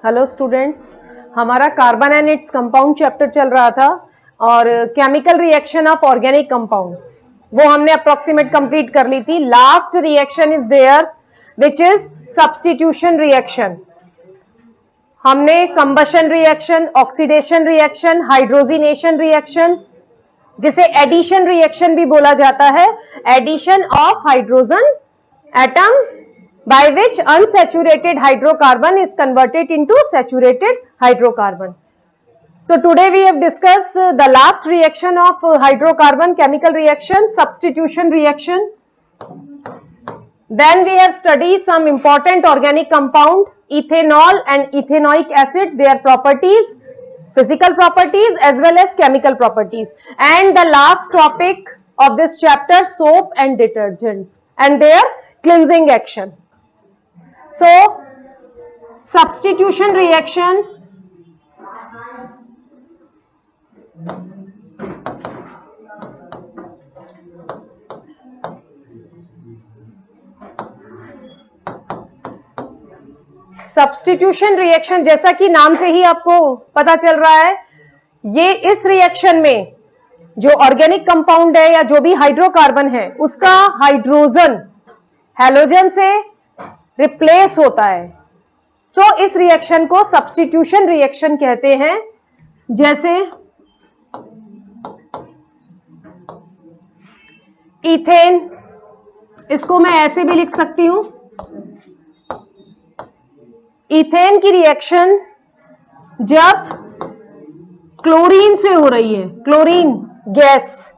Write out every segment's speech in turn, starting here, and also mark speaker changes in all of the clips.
Speaker 1: Hello students, हमारा carbon and its compound chapter चल रहा था और chemical reaction of organic compound वो हमने अप्रोक्सीमेट कंप्लीट कर ली थी। Last reaction is there which is substitution reaction. हमने combustion reaction, oxidation reaction, hydrogenation reaction, जिसे एडिशन रिएक्शन भी बोला जाता है, addition of hydrogen atom by which unsaturated hydrocarbon is converted into saturated hydrocarbon. So today we have discussed the last reaction of hydrocarbon chemical reaction, substitution reaction. Then we have studied some important organic compound, ethanol and ethanoic acid, their properties, physical properties as well as chemical properties. And the last topic of this chapter, soap and detergents and their cleansing action. So, substitution reaction, substitution reaction जैसा कि नाम से ही आपको पता चल रहा है, ये इस रिएक्शन में जो ऑर्गेनिक कंपाउंड है या जो भी हाइड्रोकार्बन है उसका हाइड्रोजन हैलोजन से रिप्लेस होता है। सो इस रिएक्शन को सब्स्टिट्यूशन रिएक्शन कहते हैं। जैसे इथेन, इसको मैं ऐसे भी लिख सकती हूं, इथेन की रिएक्शन जब क्लोरीन से हो रही है, क्लोरीन गैस,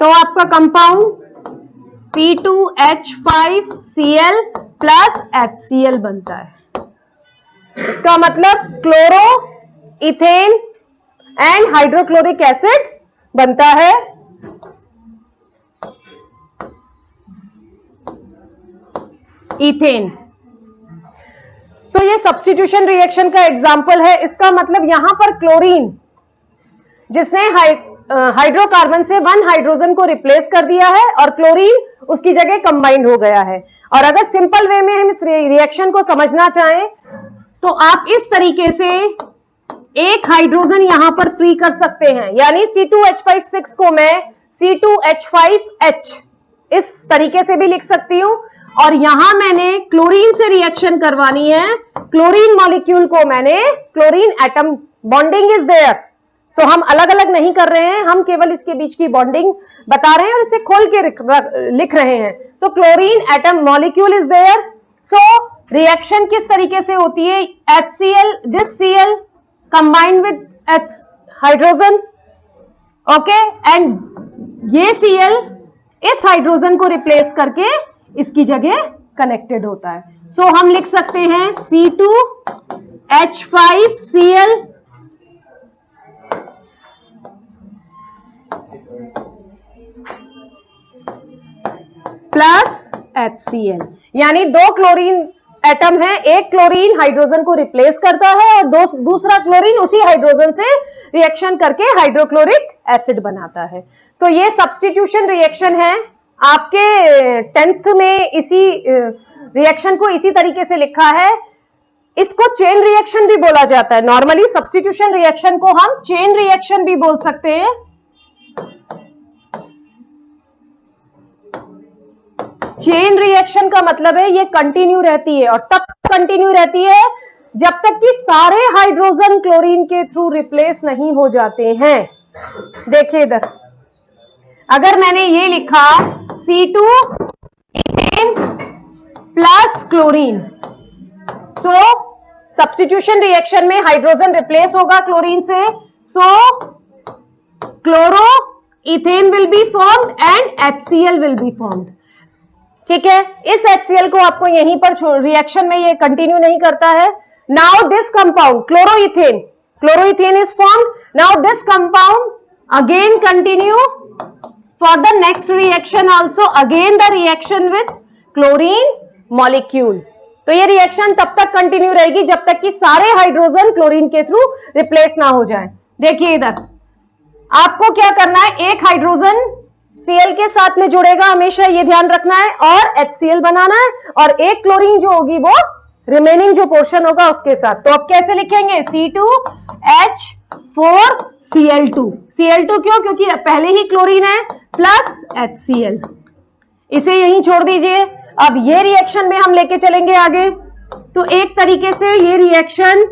Speaker 1: तो आपका कंपाउंड C2H5Cl प्लस HCl बनता है। इसका मतलब chloro ethane and hydrochloric acid बनता है। इथेन। सो ये सब्स्टिट्यूशन रिएक्शन का एग्जाम्पल है। इसका मतलब यहां पर क्लोरीन जिसने हाइड्रोकार्बन से वन हाइड्रोजन को रिप्लेस कर दिया है और क्लोरीन उसकी जगह कंबाइंड हो गया है। और अगर सिंपल वे में हम इस रिएक्शन को समझना चाहें तो आप इस तरीके से एक हाइड्रोजन यहां पर फ्री कर सकते हैं, यानी C2H56 को मैं C2H5H इस तरीके से भी लिख सकती हूं। और यहां मैंने क्लोरीन से रिएक्शन करवानी है, क्लोरीन मॉलिक्यूल को मैंने chlorine atom bonding is there. So हम अलग अलग नहीं कर रहे हैं, हम केवल इसके बीच की बॉन्डिंग बता रहे हैं और इसे खोल के लिख रहे हैं। तो chlorine atom molecule is there. So reaction किस तरीके से होती है, HCl, this Cl combined with H hydrogen, okay, and ये Cl इस हाइड्रोजन को रिप्लेस करके इसकी जगह कनेक्टेड होता है। सो हम लिख सकते हैं C2H5Cl प्लस HCl, यानी दो क्लोरीन एटम है, एक क्लोरीन हाइड्रोजन को रिप्लेस करता है और दूसरा क्लोरीन उसी हाइड्रोजन से रिएक्शन करके हाइड्रोक्लोरिक एसिड बनाता है। तो ये सब्स्टिट्यूशन रिएक्शन है। आपके 10th में इसी रिएक्शन को इसी तरीके से लिखा है। इसको चेन रिएक्शन भी बोला जाता है। नॉर्मली सब्स्टिट्यूशन रिएक्शन को हम चेन रिएक्शन भी बोल सकते हैं। चेन रिएक्शन का मतलब है ये कंटिन्यू रहती है और तब कंटिन्यू रहती है जब तक कि सारे हाइड्रोजन क्लोरीन के थ्रू रिप्लेस नहीं हो जाते हैं। देखिए इधर, अगर मैंने ये लिखा C2 ethane plus chlorine, so substitution reaction में हाइड्रोजन रिप्लेस होगा क्लोरीन से, so chloroethane will be formed and HCl will be formed. ठीक है, इस HCl को आपको यहीं पर रिएक्शन में ये कंटिन्यू नहीं करता है। Now this compound chloroethane is formed. Now this compound again continue for the next reaction also, again the reaction with chlorine molecule। तो ये रिएक्शन तब तक कंटिन्यू रहेगी जब तक कि सारे हाइड्रोजन क्लोरीन के थ्रू रिप्लेस ना हो जाए। देखिए इधर आपको क्या करना है, एक हाइड्रोजन Cl के साथ में जुड़ेगा, हमेशा ये ध्यान रखना है, और HCl बनाना है, और एक क्लोरीन जो होगी वो रिमेनिंग जो पोर्शन होगा उसके साथ। तो अब कैसे लिखेंगे, C2H4Cl2। Cl2 क्यों, क्योंकि पहले ही क्लोरीन है, प्लस HCl, इसे यहीं छोड़ दीजिए। अब ये रिएक्शन में हम लेके चलेंगे आगे। तो एक तरीके से ये रिएक्शन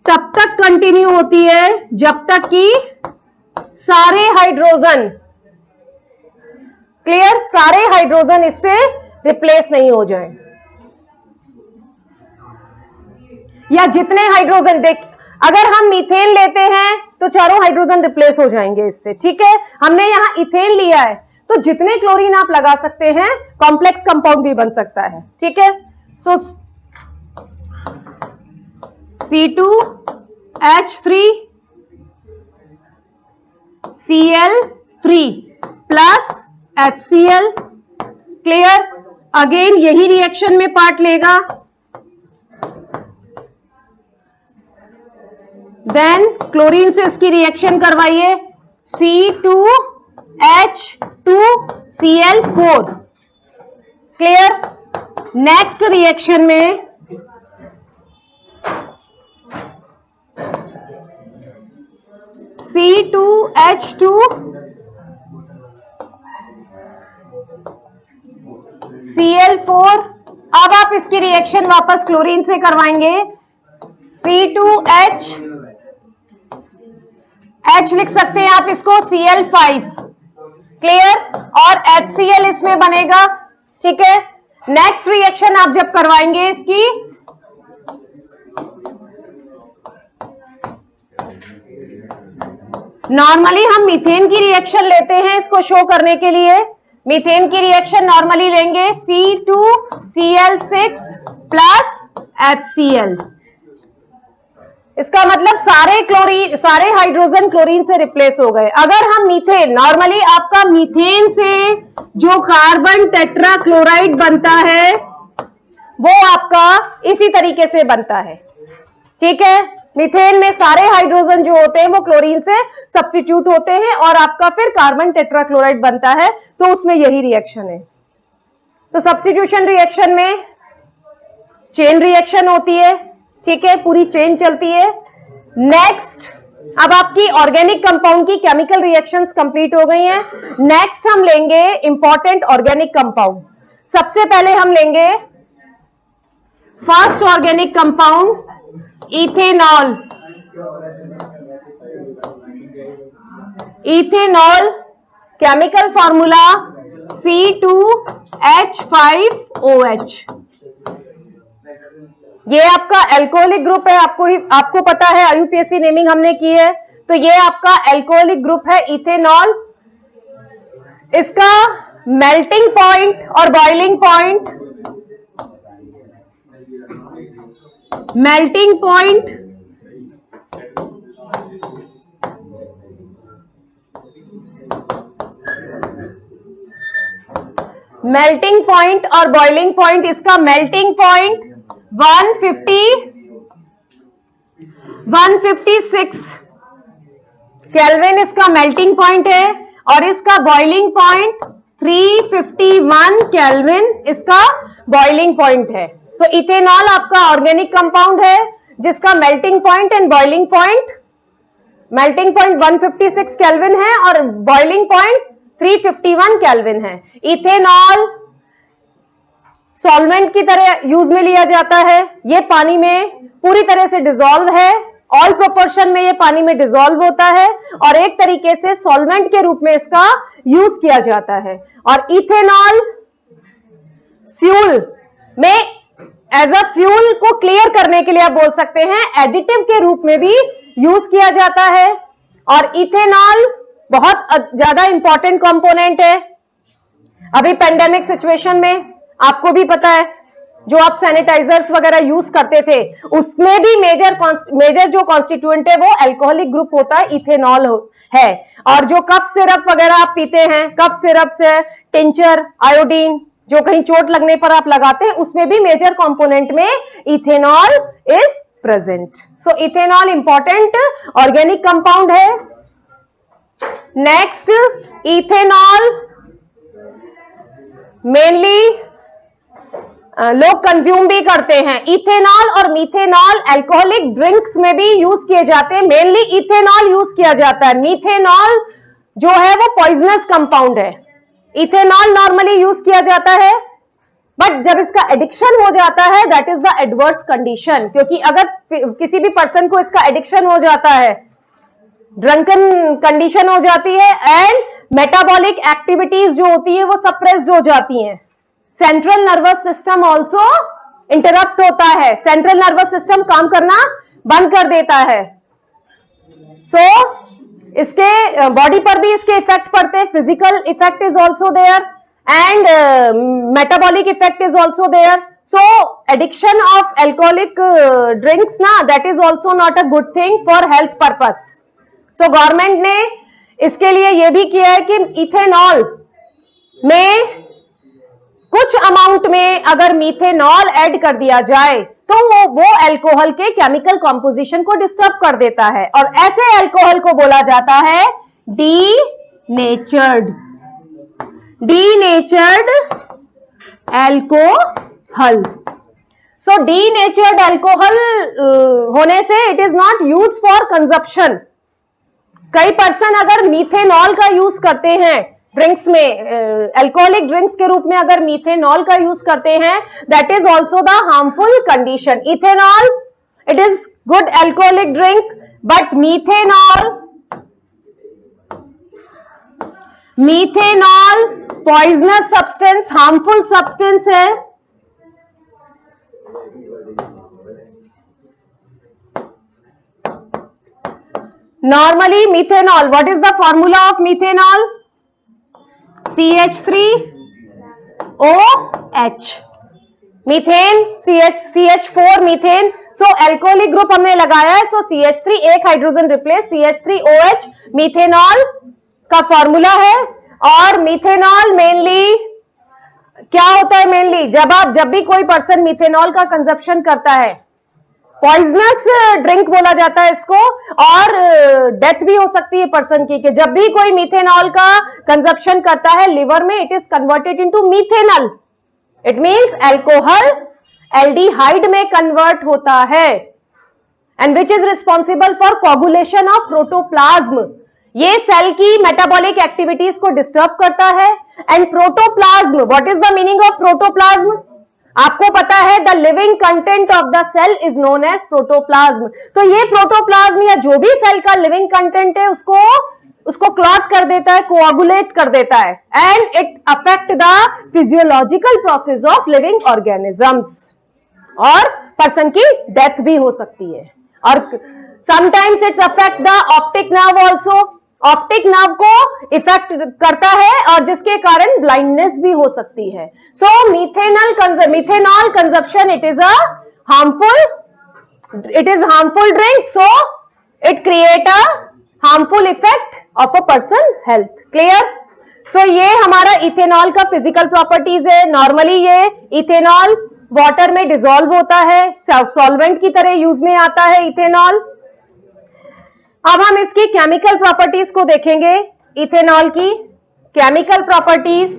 Speaker 1: तब तक कंटिन्यू होती है जब तक कि सारे हाइड्रोजन, क्लियर, सारे हाइड्रोजन इससे रिप्लेस नहीं हो जाएं, या जितने हाइड्रोजन, देख अगर हम मीथेन लेते हैं तो चारों हाइड्रोजन रिप्लेस हो जाएंगे इससे, ठीक है। हमने यहां इथेन लिया है तो जितने क्लोरीन आप लगा सकते हैं, कॉम्प्लेक्स कंपाउंड भी बन सकता है, ठीक है। सो C2H3Cl3 plus HCl, clear. Again यही रिएक्शन में पार्ट लेगा, देन क्लोरीन से इसकी रिएक्शन करवाइए, C2H2Cl4, क्लियर। नेक्स्ट रिएक्शन में C2H2Cl4, अब आप इसकी रिएक्शन वापस क्लोरीन से करवाएंगे, C2H, H लिख सकते हैं आप इसको, Cl5, क्लियर, और HCl इसमें बनेगा, ठीक है। नेक्स्ट रिएक्शन आप जब करवाएंगे इसकी, नॉर्मली हम मीथेन की रिएक्शन लेते हैं इसको शो करने के लिए, मीथेन की रिएक्शन नॉर्मली लेंगे C2Cl6 प्लस HCl, इसका मतलब सारे हाइड्रोजन क्लोरीन से रिप्लेस हो गए। अगर हम मीथेन, नॉर्मली आपका मीथेन से जो कार्बन टेट्राक्लोराइड बनता है वो आपका इसी तरीके से बनता है, ठीक है। मीथेन में सारे हाइड्रोजन जो होते हैं वो क्लोरीन से सब्स्टिट्यूट होते हैं और आपका फिर कार्बन टेट्राक्लोराइड बनता है, तो उसमें यही रिएक्शन है। तो सब्स्टिट्यूशन रिएक्शन में चेन रिएक्शन होती है, ठीक है, पूरी चेन चलती है। नेक्स्ट, अब आपकी ऑर्गेनिक कंपाउंड की केमिकल रिएक्शंस कंप्लीट हो गई हैं। नेक्स्ट हम लेंगे इंपॉर्टेंट ऑर्गेनिक कंपाउंड। सबसे पहले हम लेंगे first organic compound, ethanol. Ethanol chemical formula C2H5OH। ये आपका एल्कोहलिक ग्रुप है, आपको पता है, IUPAC नेमिंग हमने की है, तो ये आपका एल्कोहलिक ग्रुप है इथेनॉल। इसका मेल्टिंग पॉइंट और बॉइलिंग पॉइंट, मेल्टिंग पॉइंट और बॉइलिंग पॉइंट, इसका मेल्टिंग पॉइंट 156 केल्विन इसका मेल्टिंग पॉइंट है, और इसका बॉइलिंग पॉइंट 351 केल्विन इसका बॉइलिंग पॉइंट है। सो इथेनॉल आपका ऑर्गेनिक कंपाउंड है जिसका melting point and boiling point, melting point 156 kelvin है और बॉइलिंग पॉइंट 351 केल्विन है। इथेनॉल सॉल्वेंट की तरह यूज में लिया जाता है, ये पानी में पूरी तरह से डिसॉल्व है, ऑल प्रोपोर्शन में ये पानी में डिसॉल्व होता है और एक तरीके से सॉल्वेंट के रूप में इसका यूज किया जाता है। और इथेनॉल फ्यूल में, एज अ फ्यूल को क्लियर करने के लिए आप बोल सकते हैं, एडिटिव के रूप में भी यूज किया जाता है। और इथेनॉल बहुत ज्यादा इंपॉर्टेंट कंपोनेंट है। अभी पेंडेमिक सिचुएशन में आपको भी पता है, जो आप सैनिटाइजर्स वगैरह यूज करते थे उसमें भी मेजर जो कॉन्स्टिट्यूएंट है वो अल्कोहलिक ग्रुप होता है, इथेनॉल है। और जो कफ सिरप वगैरह आप पीते हैं, कफ सिरप से टिंचर, आयोडीन जो कहीं चोट लगने पर आप लगाते हैं, उसमें भी मेजर कंपोनेंट में ethanol is present. So ethanol important organic compound है। नेक्स्ट, इथेनॉल मेनली लोग कंज्यूम भी करते हैं। इथेनॉल और मीथेनॉल अल्कोहलिक ड्रिंक्स में भी यूज किए जाते हैं। मेनली इथेनॉल यूज किया जाता है। मीथेनॉल जो है वो पॉइजनस कंपाउंड है। इथेनॉल नॉर्मली यूज किया जाता है, बट जब इसका एडिक्शन हो जाता है that is the adverse condition, क्योंकि अगर किसी भी पर्सन को इसका एडिक्शन हो जाता है, ड्रंकन कंडीशन हो जाती है एंड मेटाबॉलिक एक्टिविटीज जो होती है वो सप्रेस्ड हो जाती हैं। Central nervous system also interrupt होता है। सेंट्रल नर्वस सिस्टम काम करना बंद कर देता है। सो इसके बॉडी पर भी इसके इफेक्ट पड़ते हैं। Physical effect is also there and metabolic effect is also there. So addiction of alcoholic drinks ना, that is also not a good thing for health purpose. So government ने इसके लिए यह भी किया है कि इथेनॉल में कुछ अमाउंट में अगर मीथेनॉल ऐड कर दिया जाए तो वो अल्कोहल के केमिकल कॉम्पोजिशन को डिस्टर्ब कर देता है, और ऐसे अल्कोहल को बोला जाता है डीनेचर्ड अल्कोहल। सो डीनेचर्ड अल्कोहल होने से it is not use for consumption. कई पर्सन अगर मीथेनॉल का यूज करते हैं ड्रिंक्स में, अल्कोहलिक ड्रिंक्स के रूप में अगर मीथेनॉल का यूज करते हैं, that is also the harmful condition. Ethanol it is good alcoholic drink, but methanol poisonous substance, harmful substance है। Normally methanol, what is the formula of methanol? CH3OH, methane CH4 methane. So alcoholic group हमने लगाया है, सो CH3 एक hydrogen replace CH3OH methanol का formula है। और methanol mainly क्या होता है? मेनली जब भी कोई पर्सन मीथेनॉल का कंजप्शन करता है, पॉइजनस ड्रिंक बोला जाता है इसको, और डेथ भी हो सकती है पर्सन की, कि जब भी कोई मीथेनॉल का कंजप्शन करता है लिवर में, it is converted into methanol. It means alcohol aldehyde में कन्वर्ट होता है, and which is responsible for coagulation of protoplasm. ये सेल की मेटाबॉलिक एक्टिविटीज को डिस्टर्ब करता है। And protoplasm, what is the meaning of protoplasm? आपको पता है the living content of the cell is known as protoplasm. तो ये प्रोटोप्लाज्म या जो भी सेल का लिविंग कंटेंट है उसको क्लॉट कर देता है, कोआगुलेट कर देता है, and it affect the physiological process of living organisms, और पर्सन की डेथ भी हो सकती है। और sometimes it's affect the optic nerve also. Optic nerve को इफेक्ट करता है और जिसके कारण ब्लाइंडनेस भी हो सकती है। So methanol consumption it is harmful drink, so it create a harmful effect of a person health. Clear? सो ये हमारा इथेनॉल का फिजिकल प्रॉपर्टीज है। नॉर्मली ये इथेनॉल वाटर में डिसॉल्व होता है, सॉल्वेंट की तरह यूज में आता है इथेनॉल। अब हम इसकी केमिकल प्रॉपर्टीज को देखेंगे। इथेनॉल की केमिकल प्रॉपर्टीज,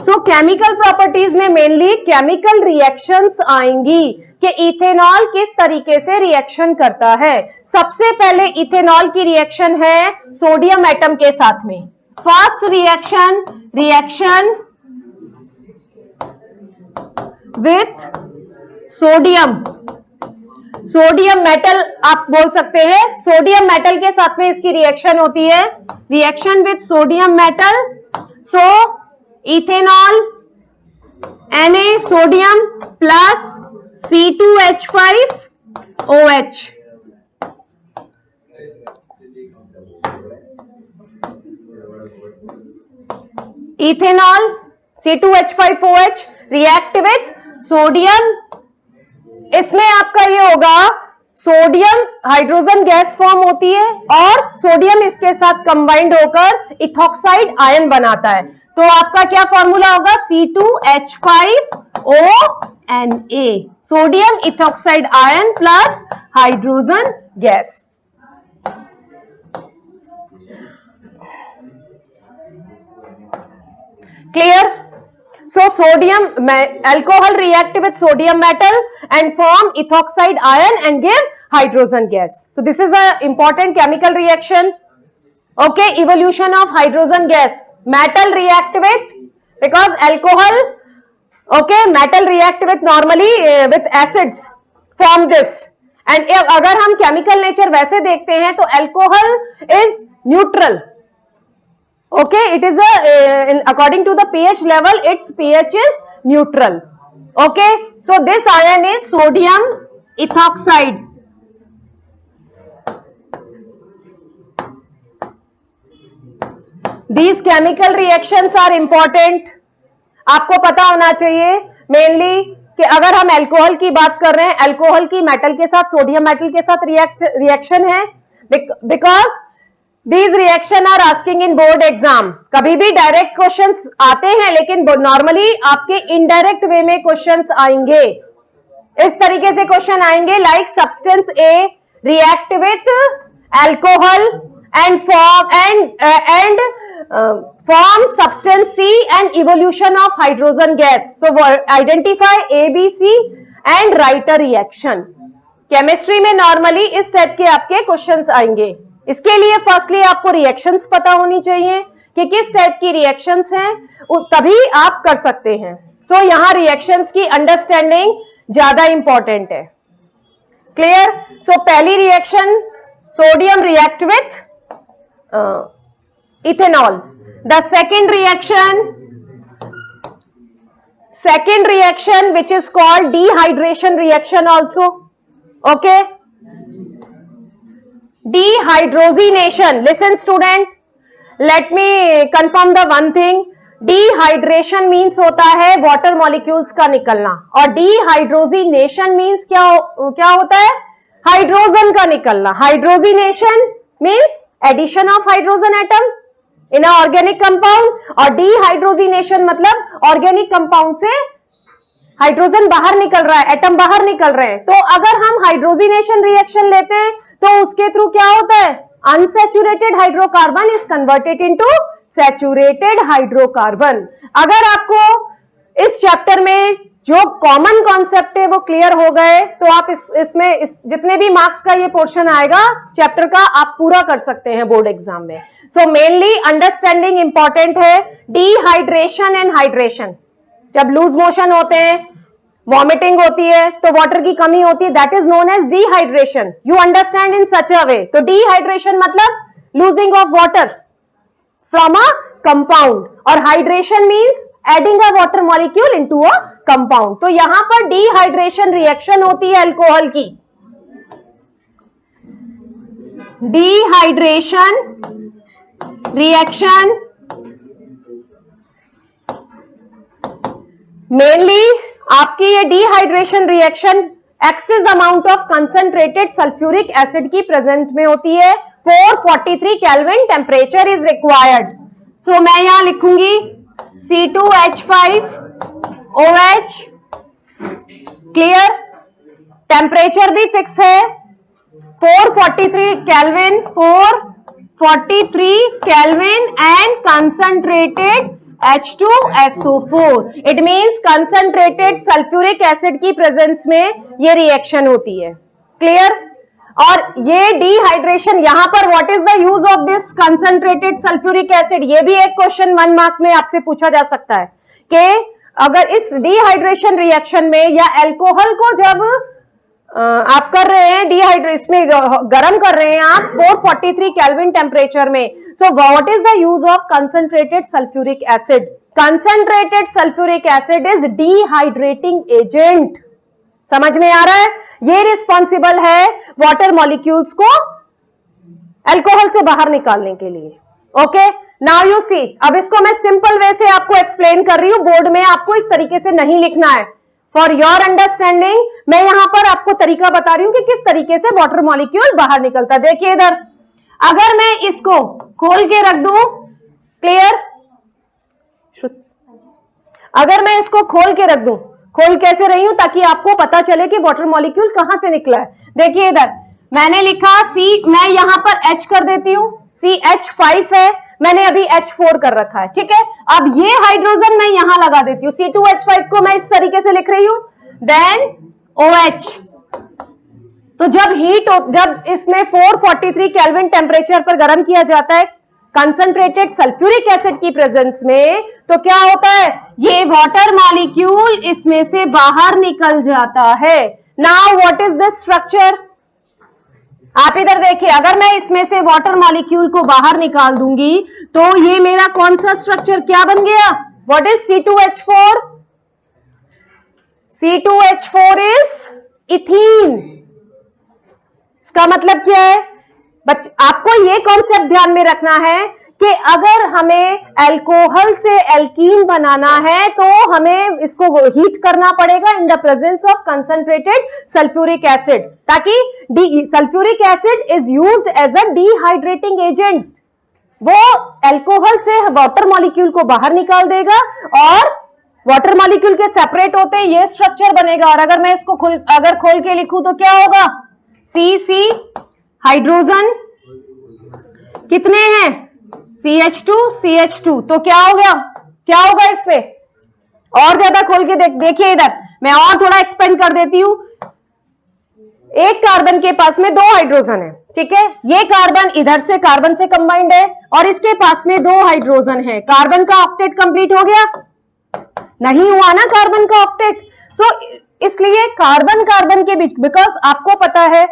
Speaker 1: सो केमिकल प्रॉपर्टीज में मेनली केमिकल रिएक्शंस आएंगी कि इथेनॉल किस तरीके से रिएक्शन करता है। सबसे पहले इथेनॉल की रिएक्शन है सोडियम एटम के साथ में। First reaction with sodium metal, आप बोल सकते हैं सोडियम मेटल के साथ में इसकी रिएक्शन होती है। Reaction with sodium metal, so ethanol Na sodium plus C2H5OH, ethanol C2H5OH react with sodium. इसमें आपका ये होगा सोडियम हाइड्रोजन गैस फॉर्म होती है और सोडियम इसके साथ कंबाइंड होकर इथॉक्साइड आयन बनाता है। तो आपका क्या फॉर्मूला होगा? C2H5ONa, sodium ethoxide ion plus hydrogen gas. Clear? So sodium alcohol react with sodium metal and form ethoxide ion and give hydrogen gas. So this is a important chemical reaction. Okay, evolution of hydrogen gas. Metal react with, because alcohol, okay, metal react with normally with acids form this. And अगर हम chemical nature वैसे देखते हैं तो alcohol is neutral. Okay, it is according to the pH level, its pH is neutral. Okay, so this ion is sodium ethoxide. These chemical reactions are important. आपको पता होना चाहिए मेनली कि अगर हम अल्कोहल की बात कर रहे हैं, अल्कोहल की मेटल के साथ, सोडियम मेटल के साथ रिएक्शन है, because These reaction are asking in board exam. कभी भी डायरेक्ट क्वेश्चंस आते हैं लेकिन नॉर्मली आपके इनडायरेक्ट वे में क्वेश्चंस आएंगे. इस तरीके से क्वेश्चन आएंगे like substance A react with alcohol and form substance C and evolution of hydrogen gas. So identify A B C and write a reaction. Chemistry में नॉर्मली इस type के आपके क्वेश्चंस आएंगे. इसके लिए फर्स्टली आपको रिएक्शंस पता होनी चाहिए कि किस टाइप की रिएक्शंस हैं, तभी आप कर सकते हैं. सो यहां रिएक्शंस की अंडरस्टैंडिंग ज्यादा इंपॉर्टेंट है. क्लियर? सो पहली reaction, sodium react with ethanol. The second reaction which is called dehydration reaction also. Okay, dehydrogenation. Listen student, let me confirm the one thing. Dehydration means होता है वाटर मॉलिक्यूल्स का निकलना, और dehydrogenation means क्या होता है? Hydrogen का निकलना. Hydrogenation means addition of hydrogen atom in a organic compound, और dehydrogenation मतलब ऑर्गेनिक कंपाउंड से हाइड्रोजन बाहर निकल रहा है, एटम बाहर निकल रहे हैं. तो अगर हम हाइड्रोजनेशन रिएक्शन लेते हैं तो उसके थ्रू क्या होता है? Unsaturated hydrocarbon is converted into saturated hydrocarbon. अगर आपको इस चैप्टर में जो कॉमन कॉन्सेप्ट है वो क्लियर हो गए तो आप इसमें जितने भी मार्क्स का ये पोर्शन आएगा चैप्टर का आप पूरा कर सकते हैं बोर्ड एग्जाम में. सो मेनली अंडरस्टैंडिंग इंपॉर्टेंट है. डिहाइड्रेशन एंड हाइड्रेशन, जब लूज मोशन होते हैं, वॉमिटिंग होती है, तो वाटर की कमी होती है, that is known as dehydration. You understand in such a way. तो डिहाइड्रेशन मतलब losing of water from a compound, और hydration means adding a water molecule into a compound. तो यहां पर डिहाइड्रेशन रिएक्शन होती है अल्कोहल की. डिहाइड्रेशन रिएक्शन मेनली आपकी ये dehydration reaction excess amount of concentrated sulphuric acid की प्रेजेंट में होती है. 443 केल्विन टेम्परेचर इज रिक्वायर्ड. सो मैं यहां लिखूंगी C2H5OH. क्लियर? टेम्परेचर भी फिक्स है 443 kelvin, 443 kelvin and concentrated H2SO4. It means concentrated sulphuric acid की प्रेजेंस में ये रिएक्शन होती है. क्लियर? और ये डिहाइड्रेशन, यहां पर what is the use of this concentrated sulphuric acid, ये भी एक क्वेश्चन 1 मार्क में आपसे पूछा जा सकता है कि अगर इस डिहाइड्रेशन रिएक्शन में या अल्कोहल को जब आप कर रहे हैं डिहाइड्रेशन में, गर्म कर रहे हैं आप 443 केल्विन टेम्परेचर में. सो what is the use of concentrated sulphuric acid? Concentrated sulphuric acid is dehydrating agent. समझ में आ रहा है? ये रिस्पॉन्सिबल है वाटर मॉलिक्यूल्स को अल्कोहल से बाहर निकालने के लिए. Okay, now you see. अब इसको मैं सिंपल वे से आपको एक्सप्लेन कर रही हूं, बोर्ड में आपको इस तरीके से नहीं लिखना है. फॉर योर अंडरस्टैंडिंग मैं यहां पर आपको तरीका बता रही हूं कि किस तरीके से वाटर मॉलिक्यूल बाहर निकलता है. देखिए इधर, अगर मैं इसको खोल के रख दूं, क्लियर? अगर मैं इसको खोल के रख दूं, खोल कैसे रही हूं ताकि आपको पता चले कि वाटर मॉलिक्यूल कहां से निकला है. देखिए इधर मैंने लिखा C, मैं यहां पर H कर देती हूं, CH5 है, मैंने अभी H4 कर रखा है, ठीक है। अब ये हाइड्रोजन मैं यहां लगा देती हूँ, C2H5 को मैं इस तरीके से लिख रही हूं, देन OH। तो जब इसमें 443 केल्विन टेम्परेचर पर गर्म किया जाता है कंसंट्रेटेड सल्फ्यूरिक एसिड की प्रेजेंस में, तो क्या होता है, ये वाटर मॉलिक्यूल इसमें से बाहर निकल जाता है। Now what is this structure, आप इधर देखिए, अगर मैं इसमें से वाटर मॉलिक्यूल को बाहर निकाल दूंगी तो ये मेरा कौन सा स्ट्रक्चर क्या बन गया, what is C2H4? C2H4 is ethene. इसका मतलब क्या है, आपको ये कॉन्सेप्ट ध्यान में रखना है कि अगर हमें अल्कोहल से एल्कीन बनाना है तो हमें इसको हीट करना पड़ेगा in the presence of concentrated sulphuric acid, ताकि sulphuric acid is used as a dehydrating agent. वो अल्कोहल से वाटर मॉलिक्यूल को बाहर निकाल देगा और वाटर मॉलिक्यूल के सेपरेट होते हैं ये स्ट्रक्चर बनेगा। और अगर मैं इसको अगर खोल के लिखूं तो क्या होगा, C हाइड्रोजन कितने हैं, CH2 तो क्या होगा इसमें, और ज्यादा खोल के देखिए इधर, मैं और थोड़ा एक्सपेंड कर देती हूं। एक कार्बन के पास में 2 हाइड्रोजन है, ठीक है, ये कार्बन इधर से कार्बन से कंबाइंड है और इसके पास में 2 हाइड्रोजन है, कार्बन का ऑक्टेट कंप्लीट हो गया, नहीं हुआ ना कार्बन का ऑक्टेट। सो इसलिए कार्बन के बीच, बिकॉज आपको पता है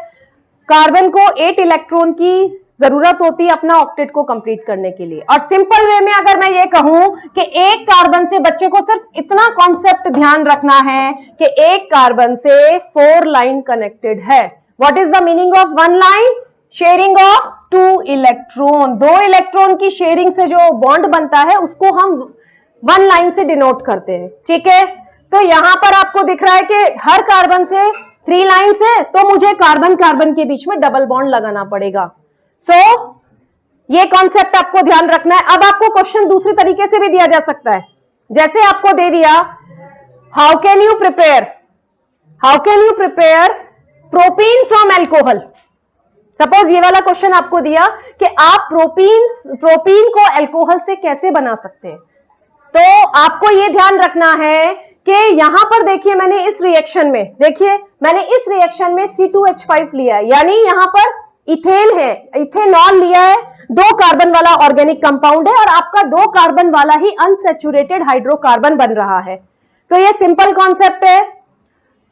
Speaker 1: कार्बन को 8 इलेक्ट्रॉन की जरूरत होती है अपना ऑक्टेट को कंप्लीट करने के लिए। और सिंपल वे में अगर मैं ये कहूं कि एक कार्बन से, बच्चे को सिर्फ इतना कॉन्सेप्ट ध्यान रखना है कि एक कार्बन से 4 लाइन कनेक्टेड है। What is the meaning of 1 line, sharing of 2 electron. 2 electron की शेयरिंग से जो बॉन्ड बनता है उसको हम 1 लाइन से डिनोट करते हैं, ठीक है। तो यहां पर आपको दिख रहा है कि हर कार्बन से 3 लाइन से, तो मुझे कार्बन के बीच में डबल बॉन्ड लगाना पड़ेगा। सो ये कॉन्सेप्ट आपको ध्यान रखना है। अब आपको क्वेश्चन दूसरे तरीके से भी दिया जा सकता है, जैसे आपको दे दिया how can you prepare propene from alcohol. Suppose ये वाला क्वेश्चन आपको दिया कि आप प्रोपीन को अल्कोहल से कैसे बना सकते हैं, तो आपको ये ध्यान रखना है कि यहां पर देखिए, मैंने इस रिएक्शन में C2H5 लिया है, यानी यहां पर इथेन है, इथेनॉल लिया है, 2 कार्बन वाला ऑर्गेनिक कंपाउंड है और आपका 2 कार्बन वाला ही अनसैचुरेटेड हाइड्रोकार्बन बन रहा है। तो ये सिंपल कॉन्सेप्ट है।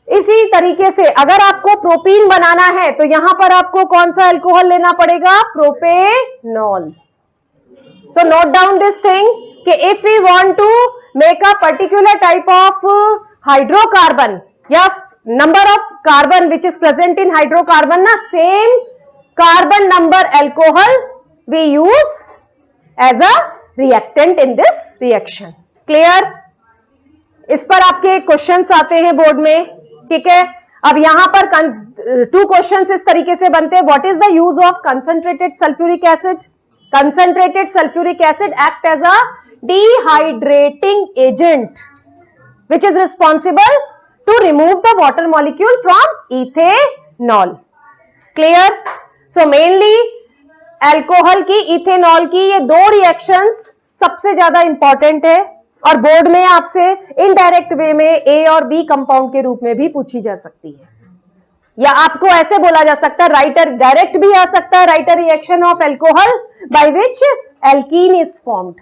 Speaker 1: इसी तरीके से अगर आपको प्रोपीन बनाना है तो यहां पर आपको कौन सा अल्कोहल लेना पड़ेगा, propanol. So note down this thing कि if we want to make a particular type of hydrocarbon या number of carbon which is present in hydrocarbon, ना same carbon number alcohol we use as a reactant in this reaction. Clear? इस पर आपके questions आते हैं board में, ठीक है। अब यहां पर 2 क्वेश्चंस इस तरीके से बनते हैं, what is the use of concentrated sulphuric acid. Concentrated sulphuric acid act as a dehydrating agent which is responsible to remove the water molecule from ethanol. Clear? So mainly alcohol की, ethanol की ये 2 reactions सबसे ज्यादा important है और board में आपसे indirect way में ए और बी कंपाउंड के रूप में भी पूछी जा सकती है, या आपको ऐसे बोला जा सकता है, राइटर डायरेक्ट भी आ सकता है, writer reaction of alcohol by which alkene is formed,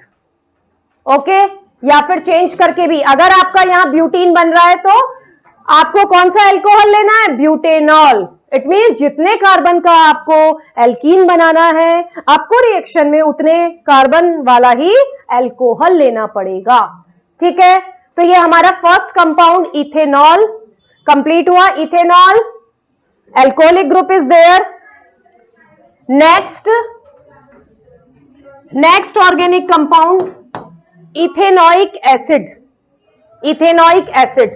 Speaker 1: okay. या फिर चेंज करके भी, अगर आपका यहां ब्यूटीन बन रहा है तो आपको कौन सा अल्कोहल लेना है, ब्यूटेनॉल। इट मींस जितने कार्बन का आपको एल्कीन बनाना है, आपको रिएक्शन में उतने कार्बन वाला ही अल्कोहल लेना पड़ेगा, ठीक है। तो ये हमारा फर्स्ट कंपाउंड इथेनॉल कंप्लीट हुआ। Ethanol alcoholic group is there. Next organic compound ethanoic acid. Ethanoic acid,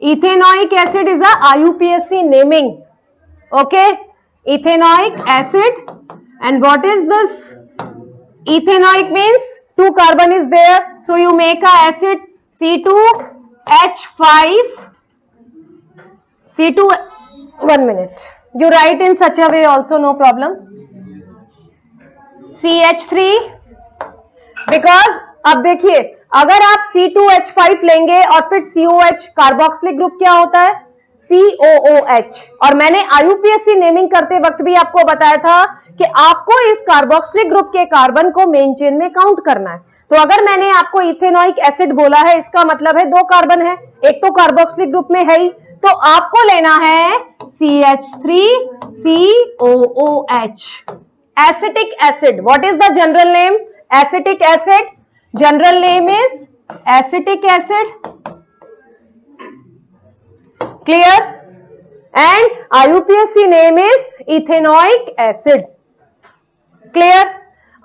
Speaker 1: ethanoic acid is a IUPAC naming, okay. Ethanoic acid, and what is this, ethanoic means 2 carbon is there, so you make a acid C2H5, 1 minute, You write in such a way also, no problem. CH3, because अब देखिए अगर आप C2H5 लेंगे और फिर COH, carboxylic group क्या होता है? COOH। और मैंने IUPAC नेमिंग करते वक्त भी आपको बताया था कि आपको इस कार्बोक्सिलिक ग्रुप के कार्बन को मेन चेन में काउंट करना है। तो अगर मैंने आपको इथेनोइक एसिड बोला है, इसका मतलब है 2 कार्बन है, एक तो कार्बोक्सिलिक ग्रुप में है ही, तो आपको लेना है CH3COOH। Acetic acid, what is the general name? Acetic acid, general name is acetic acid, clear? And IUPAC name is ethanoic acid, clear?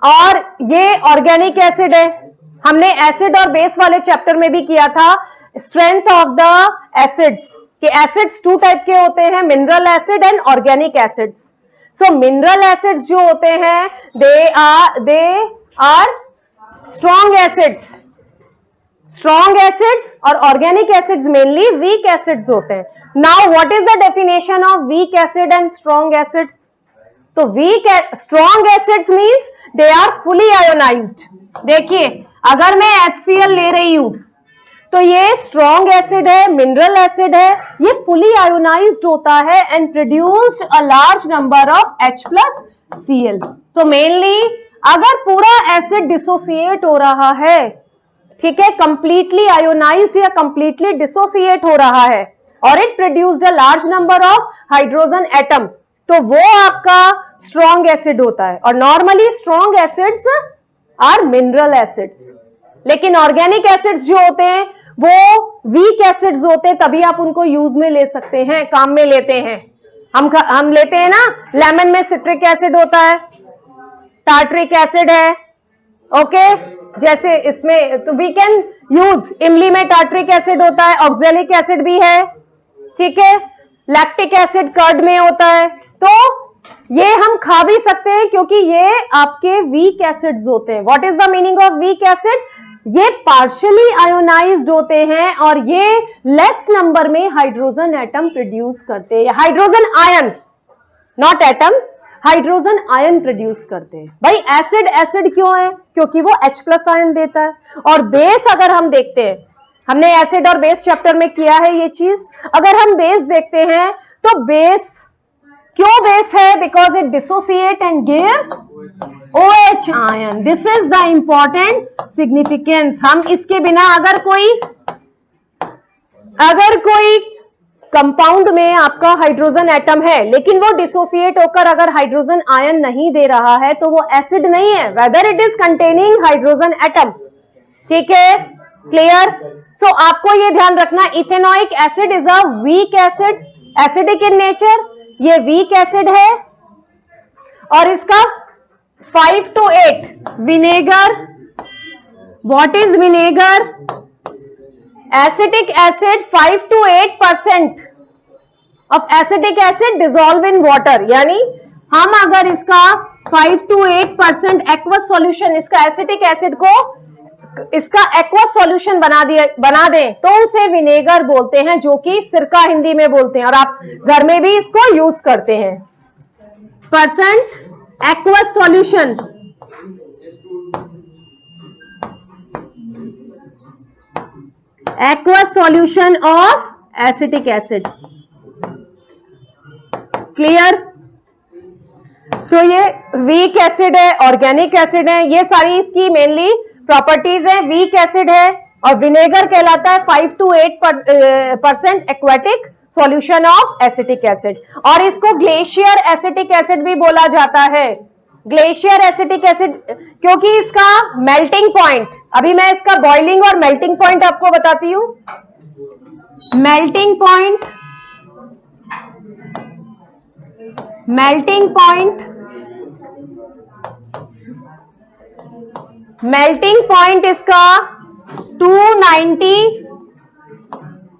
Speaker 1: और ये ऑर्गेनिक एसिड है, हमने एसिड और बेस वाले चैप्टर में भी किया था स्ट्रेंथ ऑफ द एसिड्स, कि एसिड्स 2 टाइप के होते हैं, mineral acid and organic acids. So mineral acids जो होते हैं they are strong acids, strong acids, और organic acids mainly weak acids होते हैं। Now what is the definition of weak acid and strong acid? तो weak strong acids means they are fully ionised. देखिए अगर मैं HCl ले रही हूं तो ये स्ट्रॉन्ग एसिड है, मिनरल एसिड है, ये फुली आयोनाइज्ड होता है and produced a large number of H+Cl। तो मेनली अगर पूरा एसिड डिसोसिएट हो रहा है, ठीक है, कंप्लीटली आयोनाइज्ड या कंप्लीटली डिसोसिएट हो रहा है और it produced a large number of hydrogen atom, तो वो आपका स्ट्रॉन्ग एसिड होता है। और normally strong acids are mineral acids, लेकिन ऑर्गेनिक एसिड्स जो होते हैं वो वीक एसिड्स होते हैं, तभी आप उनको यूज में ले सकते हैं, काम में लेते हैं। हम लेते हैं ना, लेमन में सिट्रिक एसिड होता है, टार्ट्रिक एसिड है, ओके, जैसे इसमें तो वी कैन यूज, इमली में टार्ट्रिक एसिड होता है, ऑक्जेलिक एसिड भी है, ठीक है, लैक्टिक एसिड कर्ड में होता है, तो ये हम खा भी सकते हैं क्योंकि ये आपके वीक एसिड्स होते हैं। What is the meaning of weak acid? ये पार्शियली आयोनाइज्ड होते हैं और ये लेस नंबर में हाइड्रोजन एटम प्रोड्यूस करते हैं, hydrogen ion, not atom, hydrogen ion produce करते हैं। भाई एसिड एसिड क्यों है? क्योंकि वो H+ आयन देता है। और बेस अगर हम देखते हैं, हमने एसिड और बेस चैप्टर में किया है ये चीज, अगर हम बेस देखते हैं तो बेस क्यों बेस है? Because it dissociate and give OH ion. This is the important significance. हम इसके बिना अगर कोई कंपाउंड में आपका हाइड्रोजन एटम है लेकिन वो डिसोसिएट होकर अगर हाइड्रोजन आयन नहीं दे रहा है तो वो एसिड नहीं है, whether it is containing hydrogen atom, ठीक है, क्लियर? सो आपको ये ध्यान रखना, ethanoic acid is a weak acid, acidic in nature, ये वीक एसिड है और इसका 5 to 8 vinegar, what is vinegar? Acetic acid 5 to 8% of acetic acid dissolve in water, यानी हम अगर इसका 5 to 8% एक्वस सॉल्यूशन, इसका एसिटिक एसिड को इसका एक्वस सॉल्यूशन बना दें तो उसे विनेगर बोलते हैं, जो कि सिरका हिंदी में बोलते हैं और आप घर में भी इसको यूज करते हैं। Percent aqueous solution, aqueous solution of acetic acid, clear? सो ये वीक एसिड है, ऑर्गेनिक एसिड है, ये सारी इसकी मेनली प्रॉपर्टीज है। वीक एसिड है और विनेगर कहलाता है 5 to 8% aquatic solution of acetic acid, और इसको ग्लेशियर एसिटिक एसिड भी बोला जाता है। ग्लेशियर एसिटिक एसिड क्योंकि इसका मेल्टिंग पॉइंट, अभी मैं इसका बॉइलिंग और मेल्टिंग पॉइंट आपको बताती हूं। मेल्टिंग पॉइंट, मेल्टिंग पॉइंट इसका 290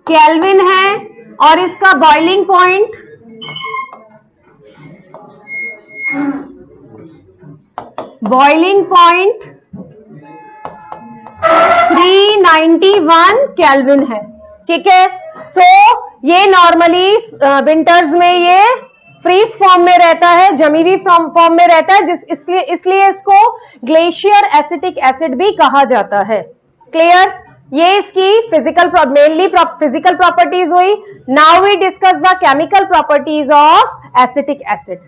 Speaker 1: केल्विन है और इसका बॉइलिंग पॉइंट 391 केल्विन है, ठीक है। सो ये नॉर्मली विंटर्स में ये फ्रीज फॉर्म में रहता है, जमी हुई फॉर्म में रहता है, इसलिए इसको ग्लेशियर एसिटिक एसिड भी कहा जाता है। क्लियर? ये इसकी मेनली फिजिकल प्रॉपर्टीज हुई। Now we discuss the chemical properties of acetic acid.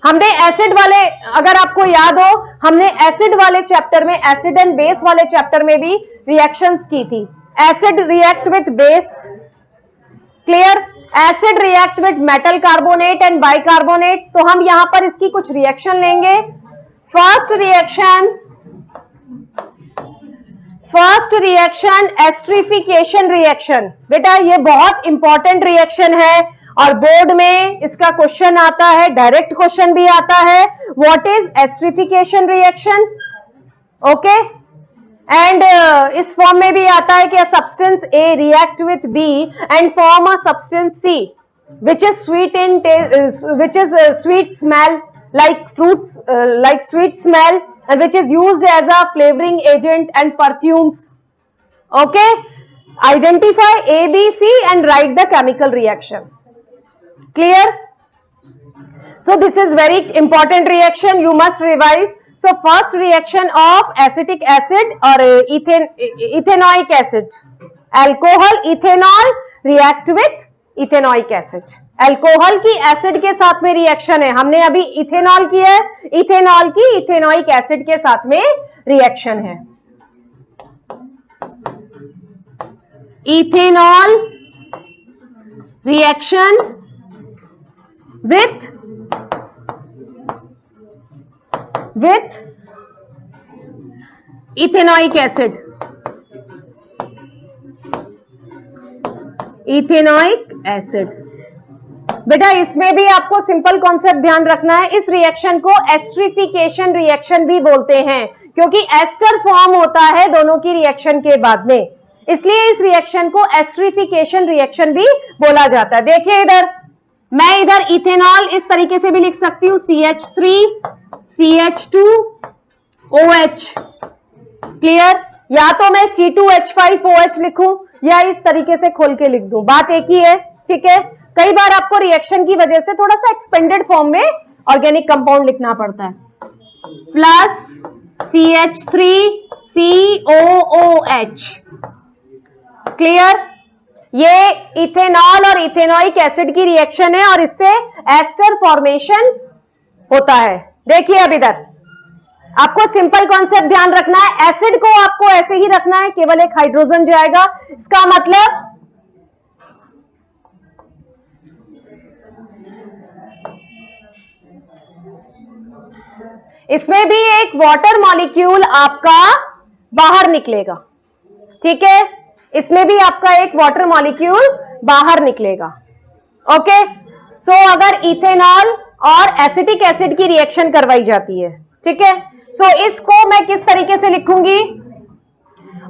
Speaker 1: हमने एसिड वाले, अगर आपको याद हो, हमने एसिड वाले चैप्टर में, एसिड एंड बेस वाले चैप्टर में भी रिएक्शंस की थी। Acid react with base, clear? Acid react with metal carbonate and bicarbonate. तो हम यहां पर इसकी कुछ रिएक्शन लेंगे। First reaction esterification reaction. बेटा ये बहुत इंपॉर्टेंट रिएक्शन है और बोर्ड में इसका क्वेश्चन आता है, डायरेक्ट क्वेश्चन भी आता है। What is esterification reaction? Okay, and इस फॉर्म में भी आता है कि substance A react with B and form a substance C which is sweet in which is sweet smell like fruits, like sweet smell, and which is used as a flavoring agent and perfumes. Okay, identify A, B, C and write the chemical reaction. Clear? So this is very important reaction, you must revise. So first reaction of acetic acid or ethanoic acid, alcohol ethanol react with ethanoic acid. Alcohol की acid के साथ में reaction है। हमने अभी ethanol की है, ethanol की इथेनोइक एसिड के साथ में रिएक्शन है। Ethanol reaction with ethanoic acid, ethanoic acid. बेटा इसमें भी आपको सिंपल कॉन्सेप्ट ध्यान रखना है। इस रिएक्शन को एस्ट्रिफिकेशन रिएक्शन भी बोलते हैं क्योंकि एस्टर फॉर्म होता है दोनों की रिएक्शन के बाद में, इसलिए इस रिएक्शन को एस्ट्रिफिकेशन रिएक्शन भी बोला जाता है। देखिए इधर, मैं इधर इथेनॉल इस तरीके से भी लिख सकती हूं, CH3 CH2OH। क्लियर? या तो मैं C2H5OH लिखूं या इस तरीके से खोल के लिख दूं, बात एक ही है। ठीक है, कई बार आपको रिएक्शन की वजह से थोड़ा सा एक्सपेंडेड फॉर्म में ऑर्गेनिक कंपाउंड लिखना पड़ता है। Plus CH3COOH। क्लियर? ये इथेनॉल और इथेनोइक एसिड की रिएक्शन है और इससे एस्टर फॉर्मेशन होता है। देखिए अब इधर आपको सिंपल कॉन्सेप्ट ध्यान रखना है। एसिड को आपको ऐसे ही रखना है, केवल एक हाइड्रोजन जाएगा। इसका मतलब इसमें भी एक वाटर मॉलिक्यूल आपका बाहर निकलेगा। ठीक है, इसमें भी आपका एक वाटर मॉलिक्यूल बाहर निकलेगा। ओके, सो अगर इथेनॉल और एसिटिक एसिड की रिएक्शन करवाई जाती है, ठीक है, सो इसको मैं किस तरीके से लिखूंगी?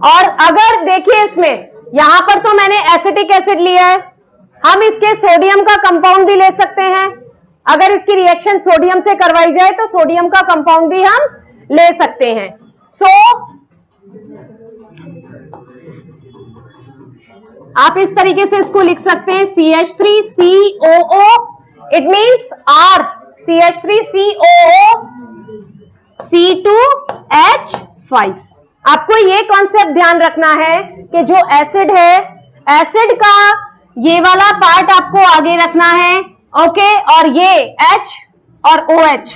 Speaker 1: और अगर देखिए इसमें यहां पर तो मैंने एसिटिक एसिड लिया है, हम इसके सोडियम का कंपाउंड भी ले सकते हैं। अगर इसकी रिएक्शन सोडियम से करवाई जाए तो सोडियम का कंपाउंड भी हम ले सकते हैं। सो आप इस तरीके से इसको लिख सकते हैं, CH3COO, it means R, CH3COO C2H5। आपको ये कॉन्सेप्ट ध्यान रखना है कि जो एसिड है, एसिड का ये वाला पार्ट आपको आगे रखना है। ओके, और ये H और OH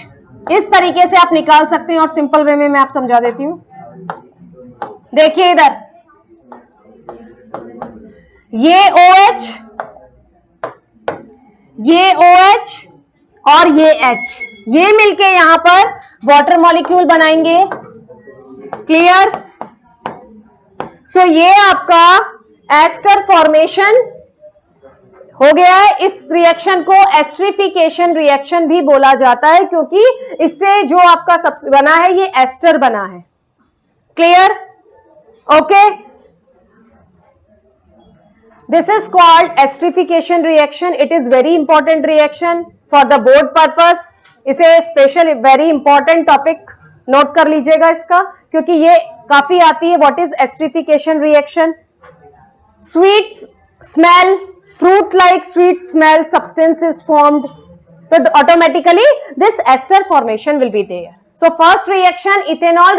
Speaker 1: इस तरीके से आप निकाल सकते हैं और सिंपल वे में मैं आप समझा देती हूं। देखिए इधर ये OH, ये OH और ये H, ये मिलके यहां पर वाटर मॉलिक्यूल बनाएंगे। क्लियर? सो ये आपका एस्टर फॉर्मेशन हो गया है। इस रिएक्शन को एस्ट्रिफिकेशन रिएक्शन भी बोला जाता है क्योंकि इससे जो आपका सबसे बना है ये एस्टर बना है। Clear? Okay, this is called esterification reaction. It is very important reaction for the board purpose. इसे special very important topic note कर लीजिएगा इसका, क्योंकि ये काफी आती है। What is esterification reaction? Sweet smell, fruit like sweet smell substance is formed तो automatically this ester formation will be there. So first reaction, ethanol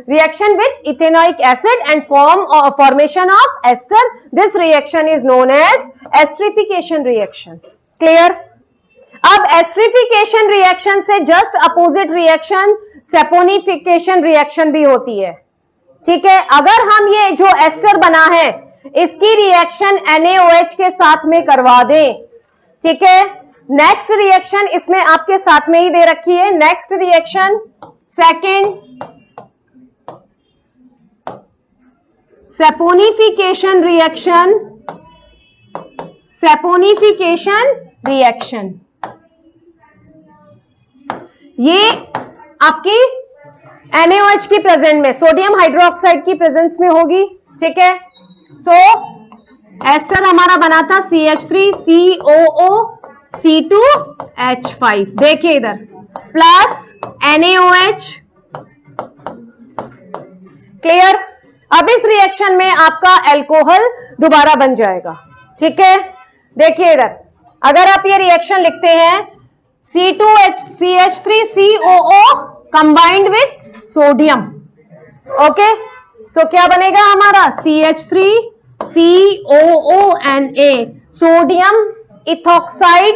Speaker 1: reaction with ethanoic acid and formation of ester. This reaction is known as esterification reaction. Clear? अब esterification reaction से just opposite reaction saponification reaction भी होती है. ठीक है, अगर हम ये जो एस्टर बना है इसकी रिएक्शन NaOH के साथ में करवा दें, ठीक है. नेक्स्ट रिएक्शन इसमें आपके साथ में ही दे रखी है. Next reaction second saponification reaction. Saponification reaction ये आपकी NaOH की प्रेजेंट में सोडियम हाइड्रोक्साइड की प्रेजेंस में होगी. ठीक है, सो एस्टर हमारा बना था CH3COO C2H5. देखिए इधर प्लस NaOH. क्लियर? अब इस रिएक्शन में आपका अल्कोहल दोबारा बन जाएगा. ठीक है, देखिए इधर अगर आप ये रिएक्शन लिखते हैं CH3COO combined with sodium. Okay, so क्या बनेगा हमारा CH3COONA सोडियम इथॉक्साइड,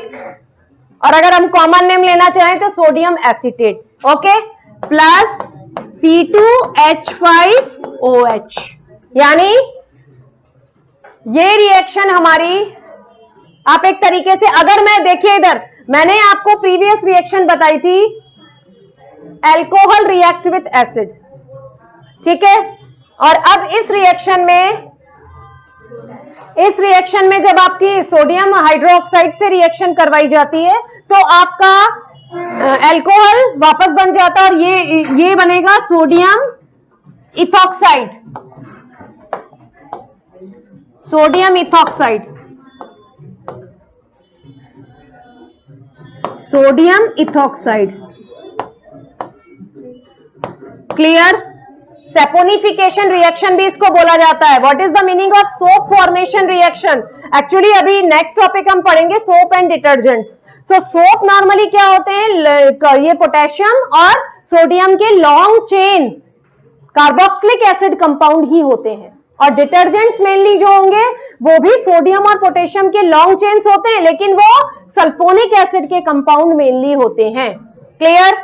Speaker 1: और अगर हम कॉमन नेम लेना चाहें तो sodium acetate. Okay, plus C2H5OH. यानी ये रिएक्शन हमारी आप एक तरीके से, अगर मैं देखिए इधर मैंने आपको प्रीवियस रिएक्शन बताई थी अल्कोहल रिएक्ट विथ एसिड. ठीक है, और अब इस रिएक्शन में जब आपकी सोडियम हाइड्रोक्साइड से रिएक्शन करवाई जाती है तो आपका अल्कोहल वापस बन जाता है और ये बनेगा sodium ethoxide. Sodium ethoxide, sodium ethoxide. Clear? Saponification reaction भी इसको बोला जाता है. What is the meaning of soap formation reaction? Actually अभी नेक्स्ट टॉपिक हम पढ़ेंगे soap and detergents. So soap normally क्या होते हैं, ये पोटेशियम और सोडियम के long chain carboxylic acid compound ही होते हैं, और डिटर्जेंट्स मेनली जो होंगे वो भी सोडियम और पोटेशियम के लॉन्ग चेन्स होते हैं, लेकिन वो सल्फोनिक एसिड के कंपाउंड मेनली होते हैं. क्लियर?